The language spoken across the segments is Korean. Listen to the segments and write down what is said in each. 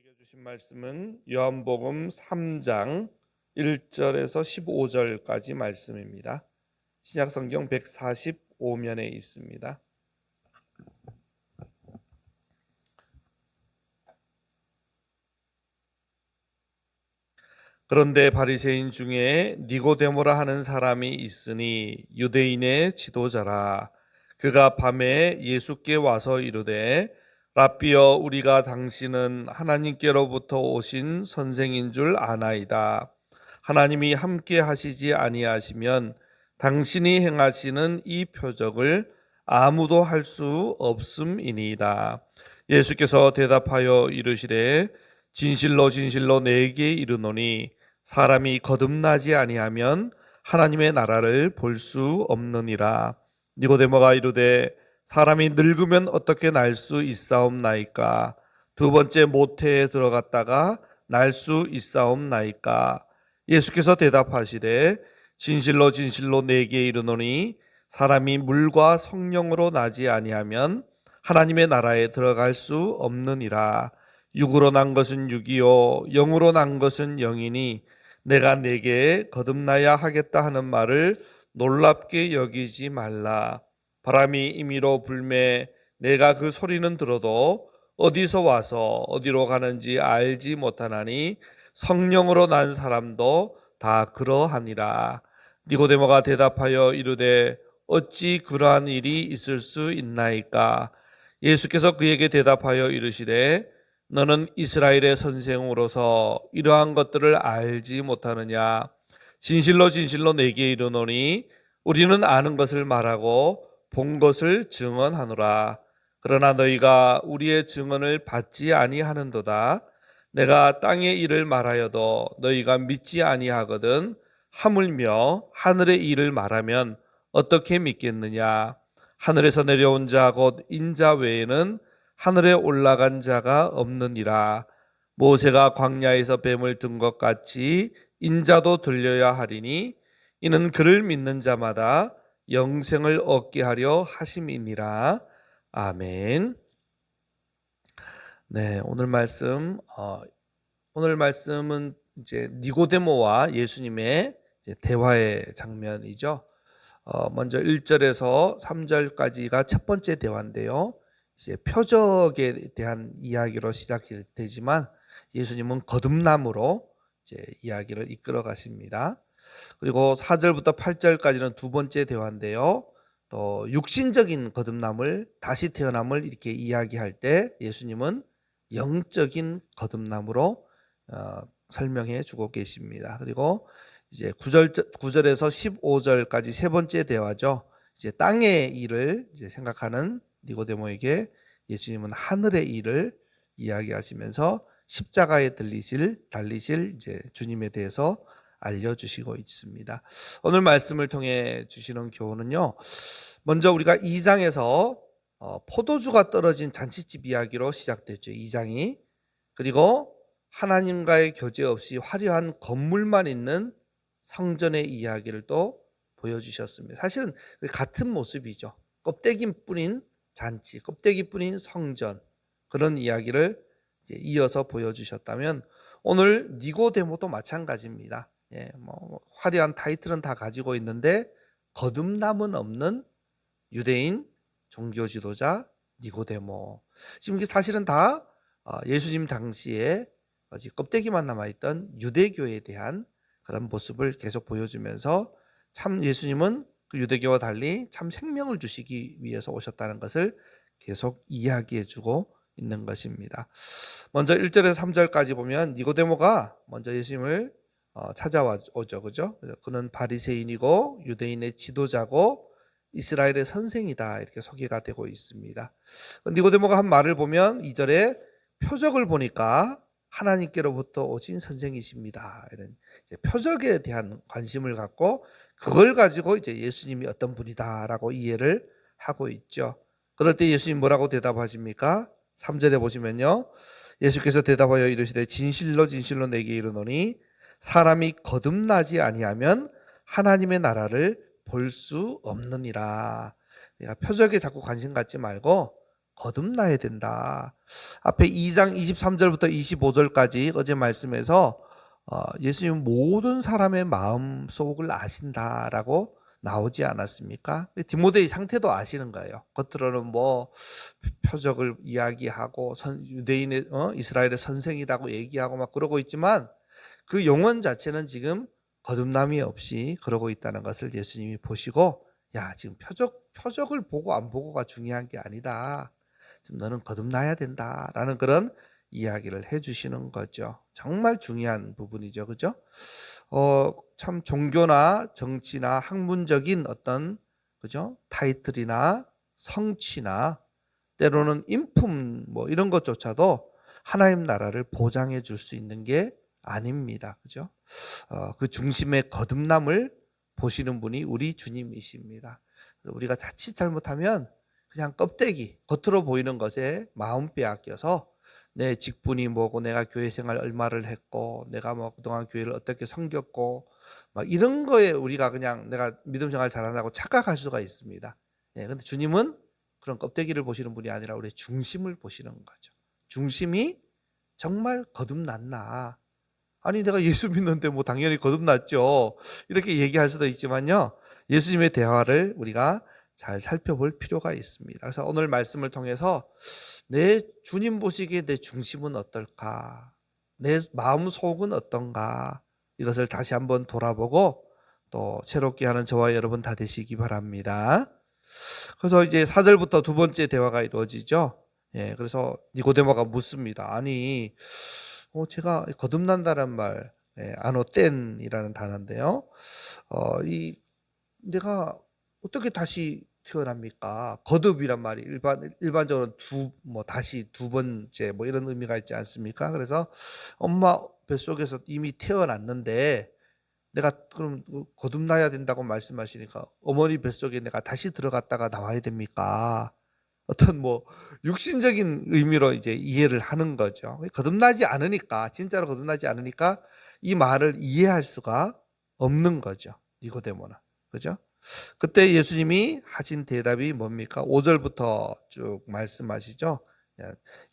우리에게 주신 말씀은 요한복음 3장 1절에서 15절까지 말씀입니다. 신약성경 145면에 있습니다. 그런데 바리새인 중에 니고데모라 하는 사람이 있으니 유대인의 지도자라. 그가 밤에 예수께 와서 이르되 랍비여, 우리가 당신은 하나님께로부터 오신 선생인 줄 아나이다. 하나님이 함께 하시지 아니하시면 당신이 행하시는 이 표적을 아무도 할 수 없음이니이다. 예수께서 대답하여 이르시되 진실로 진실로 내게 이르노니 사람이 거듭나지 아니하면 하나님의 나라를 볼 수 없느니라. 니고데모가 이르되 사람이 늙으면 어떻게 날 수 있사옵나이까? 두 번째 모태에 들어갔다가 날 수 있사옵나이까? 예수께서 대답하시되 진실로 진실로 내게 이르노니 사람이 물과 성령으로 나지 아니하면 하나님의 나라에 들어갈 수 없느니라. 육으로 난 것은 육이요 영으로 난 것은 영이니 내가 내게 거듭나야 하겠다 하는 말을 놀랍게 여기지 말라. 바람이 임의로 불매 내가 그 소리는 들어도 어디서 와서 어디로 가는지 알지 못하나니 성령으로 난 사람도 다 그러하니라. 니고데모가 대답하여 이르되 어찌 그러한 일이 있을 수 있나이까? 예수께서 그에게 대답하여 이르시되 너는 이스라엘의 선생으로서 이러한 것들을 알지 못하느냐? 진실로 진실로 내게 이르노니 우리는 아는 것을 말하고 본 것을 증언하노라. 그러나 너희가 우리의 증언을 받지 아니하는도다. 내가 땅의 일을 말하여도 너희가 믿지 아니하거든. 하물며 하늘의 일을 말하면 어떻게 믿겠느냐? 하늘에서 내려온 자 곧 인자 외에는 하늘에 올라간 자가 없느니라. 모세가 광야에서 뱀을 든 것 같이 인자도 들려야 하리니 이는 그를 믿는 자마다 영생을 얻게 하려 하심이니라. 아멘. 네, 오늘 말씀은 이제 니고데모와 예수님의 이제 대화의 장면이죠. 먼저 1절에서 3절까지가 첫 번째 대화인데요. 이제 표적에 대한 이야기로 시작되지만 예수님은 거듭남으로 이제 이야기를 이끌어 가십니다. 그리고 4절부터 8절까지는 두 번째 대화인데요. 또 육신적인 거듭남을, 다시 태어남을 이렇게 이야기할 때 예수님은 영적인 거듭남으로 설명해 주고 계십니다. 그리고 이제 9절에서 15절까지 세 번째 대화죠. 이제 땅의 일을 이제 생각하는 니고데모에게 예수님은 하늘의 일을 이야기하시면서 십자가에 달리실 이제 주님에 대해서 알려주시고 있습니다. 오늘 말씀을 통해 주시는 교훈은요. 먼저 우리가 2장에서 포도주가 떨어진 잔치집 이야기로 시작됐죠. 2장이. 그리고 하나님과의 교제 없이 화려한 건물만 있는 성전의 이야기를 또 보여주셨습니다. 사실은 같은 모습이죠. 껍데기뿐인 잔치, 껍데기뿐인 성전, 그런 이야기를 이제 이어서 보여주셨다면 오늘 니고데모도 마찬가지입니다. 화려한 타이틀은 다 가지고 있는데 거듭남은 없는 유대인 종교 지도자 니고데모. 지금 이게 사실은 다 예수님 당시에 껍데기만 남아있던 유대교에 대한 그런 모습을 계속 보여주면서 참 예수님은 그 유대교와 달리 참 생명을 주시기 위해서 오셨다는 것을 계속 이야기해주고 있는 것입니다. 먼저 1절에서 3절까지 보면 니고데모가 먼저 예수님을 찾아오죠. 그죠? 그는 바리새인이고 유대인의 지도자고 이스라엘의 선생이다, 이렇게 소개가 되고 있습니다. 니고데모가 한 말을 보면 2절에 표적을 보니까 하나님께로부터 오신 선생이십니다, 이런 이제 표적에 대한 관심을 갖고 그걸 가지고 이제 예수님이 어떤 분이다라고 이해를 하고 있죠. 그럴 때 예수님 뭐라고 대답하십니까? 3절에 보시면요. 예수께서 대답하여 이르시되 진실로 진실로 내게 이르노니 사람이 거듭나지 아니하면 하나님의 나라를 볼 수 없느니라. 표적에 자꾸 관심 갖지 말고 거듭나야 된다. 앞에 2장 23절부터 25절까지 어제 말씀에서 예수님은 모든 사람의 마음 속을 아신다라고 나오지 않았습니까? 디모데의 상태도 아시는 거예요. 겉으로는 뭐 표적을 이야기하고 유대인의 이스라엘의 선생이라고 얘기하고 막 그러고 있지만 그 영혼 자체는 지금 거듭남이 없이 그러고 있다는 것을 예수님이 보시고, 야, 지금 표적을 보고 안 보고가 중요한 게 아니다. 지금 너는 거듭나야 된다라는 그런 이야기를 해주시는 거죠. 정말 중요한 부분이죠, 그죠? 참 종교나 정치나 학문적인 어떤 그죠? 타이틀이나 성취나 때로는 인품 뭐 이런 것조차도 하나님 나라를 보장해 줄 수 있는 게 아닙니다. 그죠? 그 중심의 거듭남을 보시는 분이 우리 주님이십니다. 우리가 자칫 잘못하면 그냥 껍데기, 겉으로 보이는 것에 마음 빼앗겨서 내 직분이 뭐고, 내가 교회 생활 얼마를 했고, 내가 뭐 그동안 교회를 어떻게 섬겼고, 막 이런 거에 우리가 그냥 내가 믿음 생활 잘한다고 착각할 수가 있습니다. 예, 근데 주님은 그런 껍데기를 보시는 분이 아니라 우리의 중심을 보시는 거죠. 중심이 정말 거듭났나? 아니, 내가 예수 믿는데 뭐 당연히 거듭났죠. 이렇게 얘기할 수도 있지만요. 예수님의 대화를 우리가 잘 살펴볼 필요가 있습니다. 그래서 오늘 말씀을 통해서 내 주님 보시기에 내 중심은 어떨까? 내 마음 속은 어떤가? 이것을 다시 한번 돌아보고 또 새롭게 하는 저와 여러분 다 되시기 바랍니다. 그래서 이제 4절부터 두 번째 대화가 이루어지죠. 예, 그래서 니고데모가 묻습니다. 아니, 제가 거듭난다는 말, 예, 아노땐이라는 단어인데요. 이 내가 어떻게 다시 태어납니까? 거듭이란 말이 일반적으로 다시 두 번째 뭐 이런 의미가 있지 않습니까? 그래서 엄마 뱃속에서 이미 태어났는데 내가 그럼 거듭나야 된다고 말씀하시니까 어머니 뱃속에 내가 다시 들어갔다가 나와야 됩니까? 어떤 뭐 육신적인 의미로 이제 이해를 하는 거죠. 거듭나지 않으니까, 진짜로 거듭나지 않으니까 이 말을 이해할 수가 없는 거죠. 니고데모는. 그죠? 그때 예수님이 하신 대답이 뭡니까? 5절부터 쭉 말씀하시죠.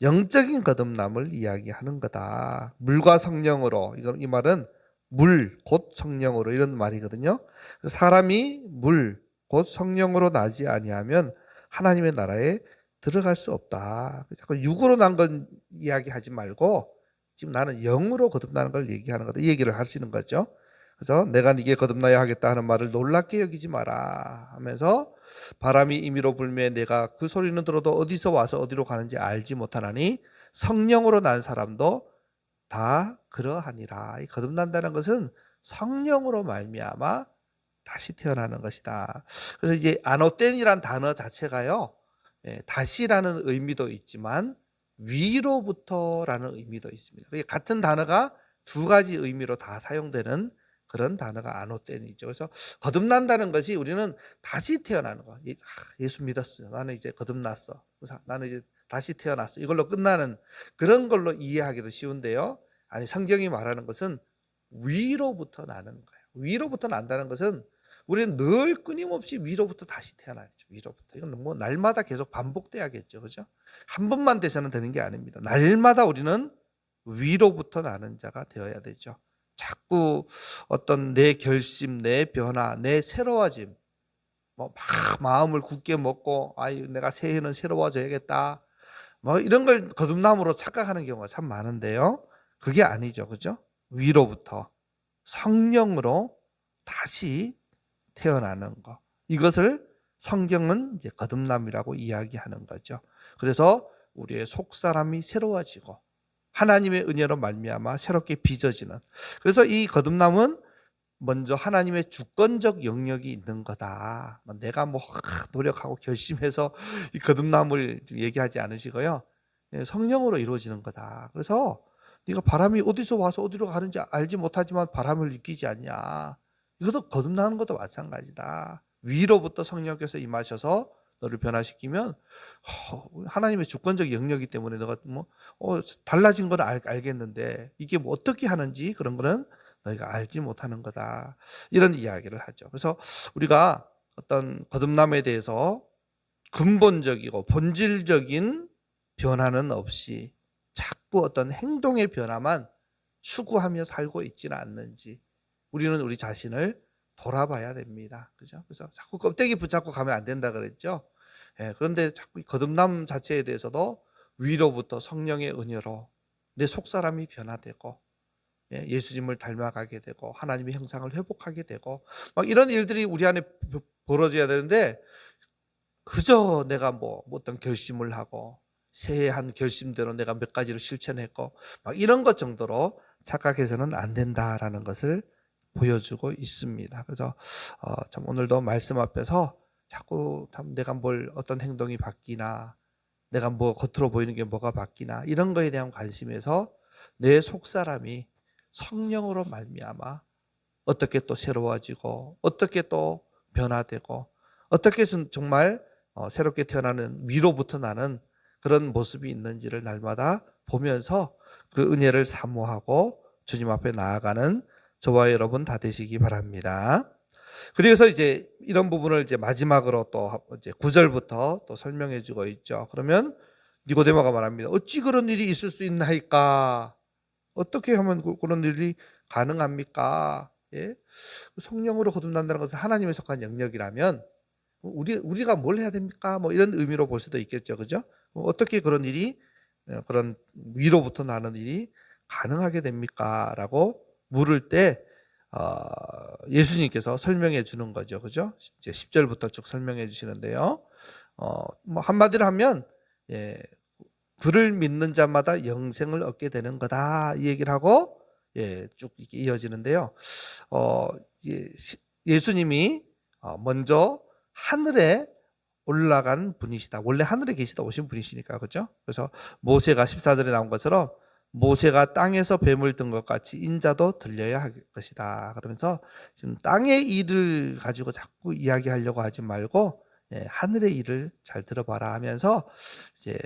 영적인 거듭남을 이야기하는 거다. 물과 성령으로, 이 말은 물, 곧 성령으로 이런 말이거든요. 사람이 물, 곧 성령으로 나지 아니하면 하나님의 나라에 들어갈 수 없다. 자꾸 육으로 난 건 이야기하지 말고 지금 나는 영으로 거듭나는 걸 얘기하는 거다. 이 얘기를 하시는 거죠. 그래서 내가 네게 거듭나야 하겠다 하는 말을 놀랍게 여기지 마라 하면서 바람이 임의로 불매 내가 그 소리는 들어도 어디서 와서 어디로 가는지 알지 못하나니 성령으로 난 사람도 다 그러하니라. 이 거듭난다는 것은 성령으로 말미암아 다시 태어나는 것이다. 그래서 이제 아노땐이란 단어 자체가요, 다시라는 의미도 있지만 위로부터라는 의미도 있습니다. 같은 단어가 두 가지 의미로 다 사용되는 그런 단어가 아노땐이죠. 그래서 거듭난다는 것이 우리는 다시 태어나는 거. 예수 믿었어요. 나는 이제 거듭났어. 나는 이제 다시 태어났어. 이걸로 끝나는 그런 걸로 이해하기도 쉬운데요. 아니, 성경이 말하는 것은 위로부터 나는 거예요. 위로부터 난다는 것은 우리는 늘 끊임없이 위로부터 다시 태어나죠. 위로부터. 이건 뭐 날마다 계속 반복돼야겠죠. 그죠? 한 번만 돼서는 되는 게 아닙니다. 날마다 우리는 위로부터 나는 자가 되어야 되죠. 자꾸 어떤 내 결심, 내 변화, 내 새로워짐, 뭐 막 마음을 굳게 먹고 내가 새해는 새로워져야겠다. 뭐 이런 걸 거듭남으로 착각하는 경우가 참 많은데요. 그게 아니죠. 그죠? 위로부터 성령으로 다시 태어나는 거. 이것을 성경은 이제 거듭남이라고 이야기하는 거죠. 그래서 우리의 속사람이 새로워지고 하나님의 은혜로 말미암아 새롭게 빚어지는. 그래서 이 거듭남은 먼저 하나님의 주권적 영역이 있는 거다. 내가 뭐 노력하고 결심해서 이 거듭남을 얘기하지 않으시고요. 성령으로 이루어지는 거다. 그래서 네가 바람이 어디서 와서 어디로 가는지 알지 못하지만 바람을 느끼지 않냐. 이것도 거듭나는 것도 마찬가지다. 위로부터 성령께서 임하셔서 너를 변화시키면 하나님의 주권적 영역이기 때문에 너가 뭐 달라진 건 알겠는데 이게 뭐 어떻게 하는지 그런 거는 너희가 알지 못하는 거다. 이런 이야기를 하죠. 그래서 우리가 어떤 거듭남에 대해서 근본적이고 본질적인 변화는 없이 자꾸 어떤 행동의 변화만 추구하며 살고 있지는 않는지 우리는 우리 자신을 돌아봐야 됩니다. 그죠? 그래서 자꾸 껍데기 붙잡고 가면 안 된다 그랬죠. 예, 그런데 자꾸 거듭남 자체에 대해서도 위로부터 성령의 은혜로 내 속사람이 변화되고 예수님을 닮아가게 되고 하나님의 형상을 회복하게 되고 막 이런 일들이 우리 안에 벌어져야 되는데 그저 내가 뭐 어떤 결심을 하고 새해 한 결심대로 내가 몇 가지를 실천했고 막 이런 것 정도로 착각해서는 안 된다라는 것을 보여주고 있습니다. 그래서 참 오늘도 말씀 앞에서 자꾸 참 내가 뭘 어떤 행동이 바뀌나 내가 뭐 겉으로 보이는 게 뭐가 바뀌나 이런 거에 대한 관심에서 내 속사람이 성령으로 말미암아 어떻게 또 새로워지고 어떻게 또 변화되고 어떻게 해서 정말 새롭게 태어나는 위로부터 나는 그런 모습이 있는지를 날마다 보면서 그 은혜를 사모하고 주님 앞에 나아가는 저와 여러분 다 되시기 바랍니다. 그래서 이제 이런 부분을 이제 마지막으로 또 이제 9절부터 또 설명해 주고 있죠. 그러면 니고데모가 말합니다. 어찌 그런 일이 있을 수 있나이까? 어떻게 하면 그런 일이 가능합니까? 예? 성령으로 거듭난다는 것은 하나님에 속한 영역이라면 우리가 뭘 해야 됩니까? 뭐 이런 의미로 볼 수도 있겠죠, 그죠? 어떻게 그런 일이 그런 위로부터 나는 일이 가능하게 됩니까?라고 물을 때 예수님께서 설명해 주는 거죠, 그죠? 이제 10절부터 쭉 설명해 주시는데요. 뭐 한마디로 하면 예, 그를 믿는 자마다 영생을 얻게 되는 거다 이 얘기를 하고 쭉 이렇게 이어지는데요. 이제 예수님이 먼저 하늘에 올라간 분이시다. 원래 하늘에 계시다 오신 분이시니까 그렇죠? 그래서 모세가 14절에 나온 것처럼 모세가 땅에서 뱀을 든 것 같이 인자도 들려야 할 것이다. 그러면서 지금 땅의 일을 가지고 자꾸 이야기하려고 하지 말고 하늘의 일을 잘 들어봐라 하면서 이제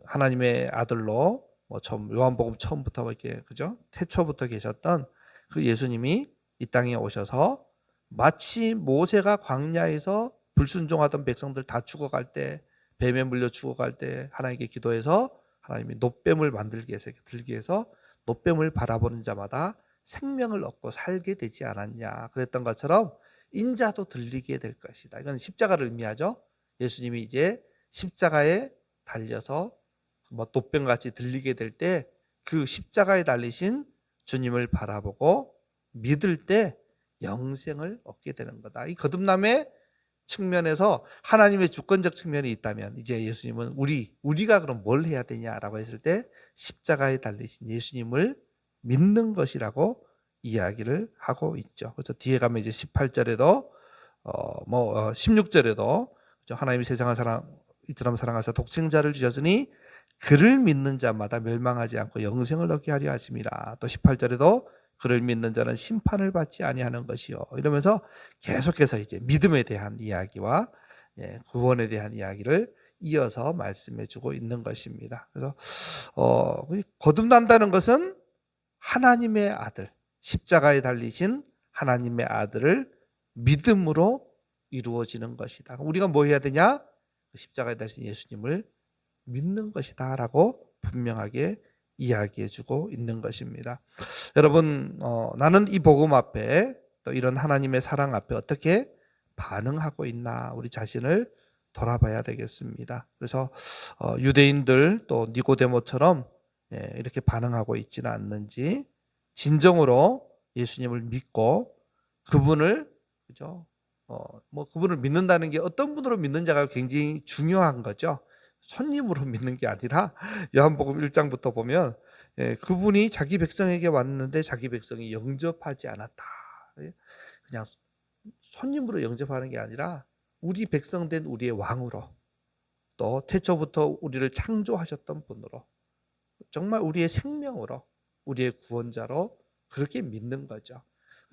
하나님의 아들로 뭐 처음 요한복음 처음부터 이렇게 그죠? 태초부터 계셨던 그 예수님이 이 땅에 오셔서 마치 모세가 광야에서 불순종하던 백성들 다 죽어갈 때 뱀에 물려 죽어갈 때 하나님께 기도해서 하나님이 놋뱀을 만들게 해서 들게 해서 놋뱀을 바라보는 자마다 생명을 얻고 살게 되지 않았냐 그랬던 것처럼 인자도 들리게 될 것이다. 이건 십자가를 의미하죠. 예수님이 이제 십자가에 달려서 뭐 놋뱀같이 들리게 될 때 그 십자가에 달리신 주님을 바라보고 믿을 때 영생을 얻게 되는 거다. 이 거듭남의 측면에서 하나님의 주권적 측면이 있다면 이제 예수님은 우리가 그럼 뭘 해야 되냐라고 했을 때 십자가에 달리신 예수님을 믿는 것이라고 이야기를 하고 있죠. 그래서 뒤에 가면 이제 18절에도 16절에도 하나님이 세상을 이처럼 사랑하사 독생자를 주셨으니 그를 믿는 자마다 멸망하지 않고 영생을 얻게 하려 하심이라. 또 18절에도 그를 믿는 자는 심판을 받지 아니하는 것이요. 이러면서 계속해서 이제 믿음에 대한 이야기와 구원에 대한 이야기를 이어서 말씀해주고 있는 것입니다. 그래서 거듭난다는 것은 하나님의 아들, 십자가에 달리신 하나님의 아들을 믿음으로 이루어지는 것이다. 우리가 뭐 해야 되냐? 십자가에 달리신 예수님을 믿는 것이다라고 분명하게 이야기해주고 있는 것입니다. 여러분, 나는 이 복음 앞에 또 이런 하나님의 사랑 앞에 어떻게 반응하고 있나 우리 자신을 돌아봐야 되겠습니다. 그래서 유대인들 또 니고데모처럼 이렇게 반응하고 있지는 않는지 진정으로 예수님을 믿고 그분을 그죠? 뭐 그분을 믿는다는 게 어떤 분으로 믿는자가 굉장히 중요한 거죠. 손님으로 믿는 게 아니라 요한복음 1장부터 보면 그분이 자기 백성에게 왔는데 자기 백성이 영접하지 않았다. 그냥 손님으로 영접하는 게 아니라 우리 백성 된 우리의 왕으로 또 태초부터 우리를 창조하셨던 분으로 정말 우리의 생명으로 우리의 구원자로 그렇게 믿는 거죠.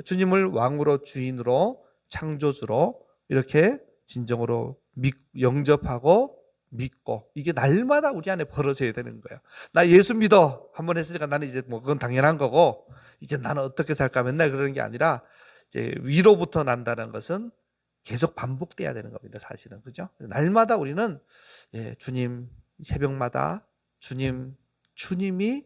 주님을 왕으로 주인으로 창조주로 이렇게 진정으로 영접하고 믿고 이게 날마다 우리 안에 벌어져야 되는 거예요. 나 예수 믿어 한번 했으니까 나는 이제 뭐 그건 당연한 거고 이제 나는 어떻게 살까 맨날 그러는 게 아니라 이제 위로부터 난다는 것은 계속 반복돼야 되는 겁니다. 사실은. 그죠? 날마다 우리는 주님, 새벽마다 주님이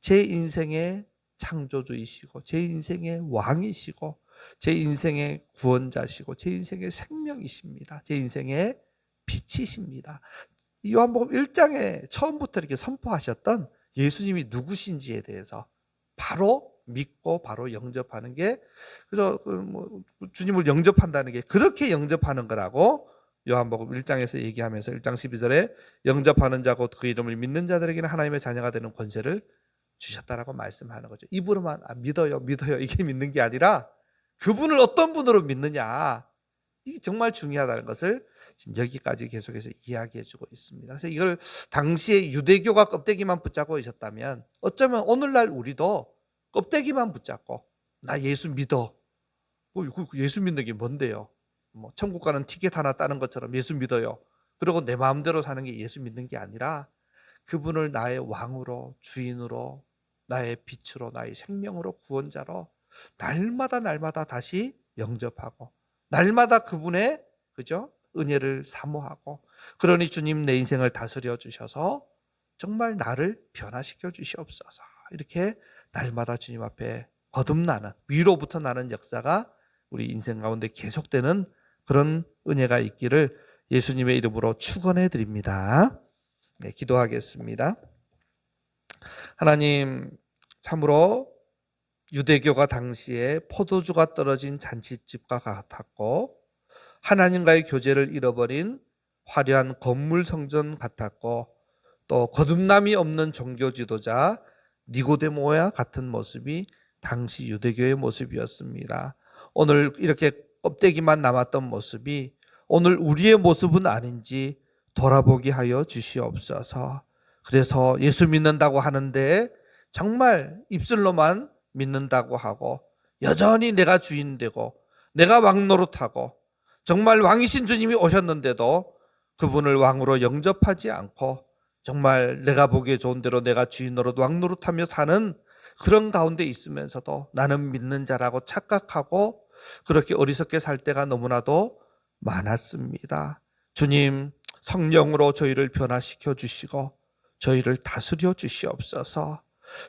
제 인생의 창조주이시고 제 인생의 왕이시고 제 인생의 구원자시고 제 인생의 생명이십니다. 제 인생의 빛이십니다. 요한복음 1장에 처음부터 이렇게 선포하셨던 예수님이 누구신지에 대해서 바로 믿고 바로 영접하는 게, 그래서 주님을 영접한다는 게 그렇게 영접하는 거라고 요한복음 1장에서 얘기하면서 1장 12절에 영접하는 자고 그 이름을 믿는 자들에게는 하나님의 자녀가 되는 권세를 주셨다라고 말씀하는 거죠. 입으로만 믿어요 이게 믿는 게 아니라 그분을 어떤 분으로 믿느냐, 이게 정말 중요하다는 것을 지금 여기까지 계속해서 이야기해주고 있습니다. 그래서 이걸 당시에 유대교가 껍데기만 붙잡고 있었다면 어쩌면 오늘날 우리도 껍데기만 붙잡고 나 예수 믿어, 예수 믿는 게 뭔데요? 천국 가는 티켓 하나 따는 것처럼 예수 믿어요, 그리고 내 마음대로 사는 게 예수 믿는 게 아니라 그분을 나의 왕으로, 주인으로, 나의 빛으로, 나의 생명으로, 구원자로 날마다 다시 영접하고 날마다 그분의 은혜를 사모하고, 그러니 주님 내 인생을 다스려 주셔서 정말 나를 변화시켜 주시옵소서, 이렇게 날마다 주님 앞에 거듭나는, 위로부터 나는 역사가 우리 인생 가운데 계속되는 그런 은혜가 있기를 예수님의 이름으로 축원해 드립니다. 기도하겠습니다. 하나님, 참으로 유대교가 당시에 포도주가 떨어진 잔치집과 같았고 하나님과의 교제를 잃어버린 화려한 건물 성전 같았고 또 거듭남이 없는 종교 지도자 니고데모와 같은 모습이 당시 유대교의 모습이었습니다. 오늘 이렇게 껍데기만 남았던 모습이 오늘 우리의 모습은 아닌지 돌아보게 하여 주시옵소서. 그래서 예수 믿는다고 하는데 정말 입술로만 믿는다고 하고 여전히 내가 주인 되고 내가 왕 노릇하고 정말 왕이신 주님이 오셨는데도 그분을 왕으로 영접하지 않고 정말 내가 보기에 좋은 대로 내가 주인 노릇 왕 노릇하며 사는 그런 가운데 있으면서도 나는 믿는 자라고 착각하고 그렇게 어리석게 살 때가 너무나도 많았습니다. 주님, 성령으로 저희를 변화시켜 주시고 저희를 다스려 주시옵소서.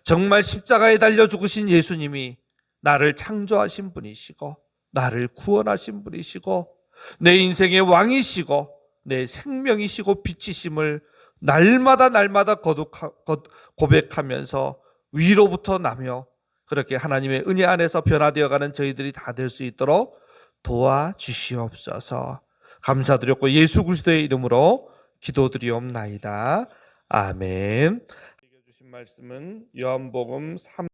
정말 십자가에 달려 죽으신 예수님이 나를 창조하신 분이시고 나를 구원하신 분이시고 내 인생의 왕이시고 내 생명이시고 빛이심을 날마다 고백하면서 위로부터 나며 그렇게 하나님의 은혜 안에서 변화되어가는 저희들이 다 될 수 있도록 도와주시옵소서. 감사드렸고 예수 그리스도의 이름으로 기도드리옵나이다. 아멘. 주신 말씀은 요한복음 3